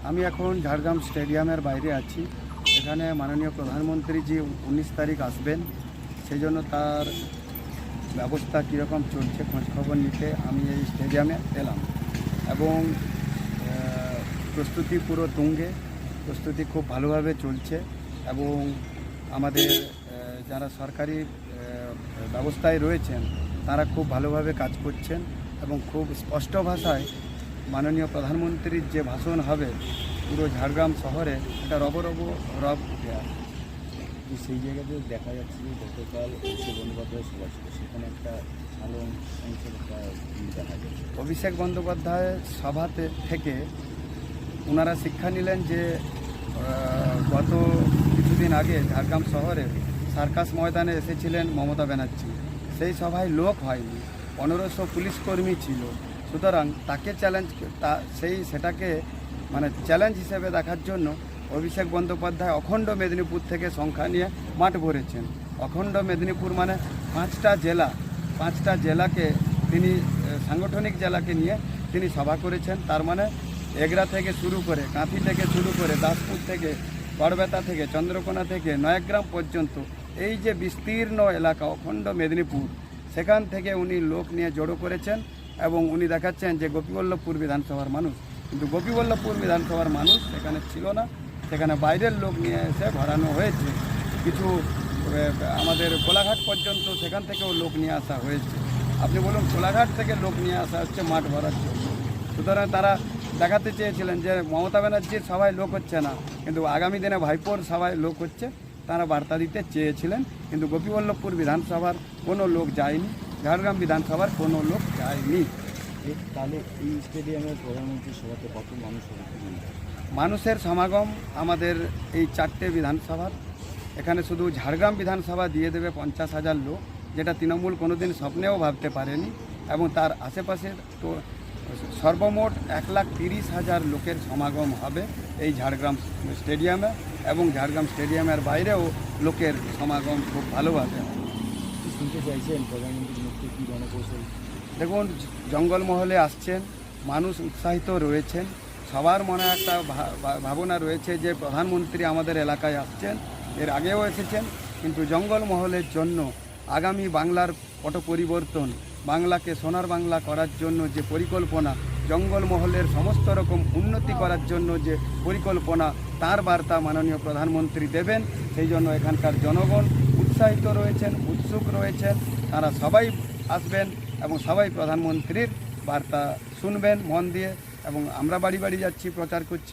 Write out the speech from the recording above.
আমি এখন ঝাড়গ্রাম স্টেডিয়ামের বাইরে আছি। এখানে মাননীয় প্রধানমন্ত্রী যে 19 তারিখ আসবেন, সেই জন্য তার ব্যবস্থা কীরকম চলছে খোঁজখবর নিতে আমি এই স্টেডিয়ামে এলাম। এবং প্রস্তুতি পুরো তুঙ্গে, প্রস্তুতি খুব ভালোভাবে চলছে। এবং আমাদের যারা সরকারি ব্যবস্থায় রয়েছেন তারা খুব ভালোভাবে কাজ করছেন এবং খুব স্পষ্ট ভাষায় মাননীয় প্রধানমন্ত্রীর যে ভাষণ হবে পুরো ঝাড়গ্রাম শহরে এটা রব উঠে আসে। সেই জায়গাতে দেখা যাচ্ছে যে গতকাল অভিষেক বন্দ্যোপাধ্যায় সভা ছিল, সেখানে একটা ভালো অংশের একটা দেখা যাচ্ছে। অভিষেক বন্দ্যোপাধ্যায় সভাতে থেকে ওনারা শিক্ষা নিলেন যে গত কিছুদিন আগে ঝাড়গ্রাম শহরে সার্কাস ময়দানে এসেছিলেন মমতা ব্যানার্জি। সেই সভায় লোক হয়নি, 1500 পুলিশ কর্মী ছিল। সুতরাং তাকে সেটাকে চ্যালেঞ্জ হিসেবে দেখার জন্য অভিষেক বন্দ্যোপাধ্যায় অখণ্ড মেদিনীপুর থেকে সংখ্যা নিয়ে মাঠ ভরেছেন। অখণ্ড মেদিনীপুর মানে 5টা জেলাকে তিনি সাংগঠনিক জেলাকে নিয়ে তিনি সভা করেছেন। তার মানে এগরা থেকে শুরু করে, কাঁথি থেকে শুরু করে, দাসপুর থেকে, গড়বেতা থেকে, চন্দ্রকোনা থেকে নয়াগ্রাম পর্যন্ত এই যে বিস্তীর্ণ এলাকা অখণ্ড মেদিনীপুর, সেখান থেকে উনি লোক নিয়ে জড়ো করেছেন। এবং উনি দেখাচ্ছেন যে গোপীবল্লভপুর বিধানসভার মানুষ, কিন্তু গোপীবল্লভপুর বিধানসভার মানুষ সেখানে ছিল না, সেখানে বাইরের লোক নিয়ে এসে ভরানো হয়েছে। কিছু আমাদের কোলাঘাট পর্যন্ত সেখান থেকেও লোক নিয়ে আসা হয়েছে। আপনি বলুন, কোলাঘাট থেকে লোক নিয়ে আসা হচ্ছে মাঠ ভরার জন্য। সুতরাং তারা দেখাতে চেয়েছিলেন যে মমতা ব্যানার্জির সভায় লোক হচ্ছে না, কিন্তু আগামী দিনে ভাইপোর সভায় লোক হচ্ছে, তারা বার্তা দিতে চেয়েছিলেন। কিন্তু গোপীবল্লভপুর বিধানসভার কোনো লোক যায়নি, ঝাড়গ্রাম বিধানসভার কোনো লোক যায়নি। তাহলে এই স্টেডিয়ামের প্রধানমন্ত্রীর সভাতে কত মানুষ হবে? মানুষের সমাগম আমাদের এই 4টে বিধানসভার, এখানে শুধু ঝাড়গ্রাম বিধানসভা দিয়ে দেবে 50,000 লোক, যেটা তৃণমূল কোনোদিন স্বপ্নেও ভাবতে পারেনি। এবং তার আশেপাশে তো সর্বমোট 1,30,000 লোকের সমাগম হবে এই ঝাড়গ্রাম স্টেডিয়ামে। এবং ঝাড়গ্রাম স্টেডিয়ামের বাইরেও লোকের সমাগম খুব ভালোভাবে হবে। শুনতে চাইছেন প্রধানমন্ত্রীর মুক্তি কী জনকৌশল? দেখুন, জঙ্গলমহলে আসছেন, মানুষ উৎসাহিত রয়েছেন, সবার মনে একটা ভাবনা রয়েছে যে প্রধানমন্ত্রী আমাদের এলাকায় আসছেন। এর আগেও এসেছেন, কিন্তু জঙ্গলমহলের জন্য আগামী বাংলার পট পরিবর্তন, বাংলাকে সোনার বাংলা করার জন্য যে পরিকল্পনা, জঙ্গলমহলের সমস্ত রকম উন্নতি করার জন্য যে পরিকল্পনা, তার বার্তা মাননীয় প্রধানমন্ত্রী দেবেন। সেই জন্য এখানকার জনগণ উৎসাহিত রয়েছেন, উৎসুক রয়েছেন। তারা সবাই আসবেন এবং সবাই প্রধানমন্ত্রীর বার্তা শুনবেন মন দিয়ে। এবং আমরা বাড়ি বাড়ি যাচ্ছি, প্রচার করছি।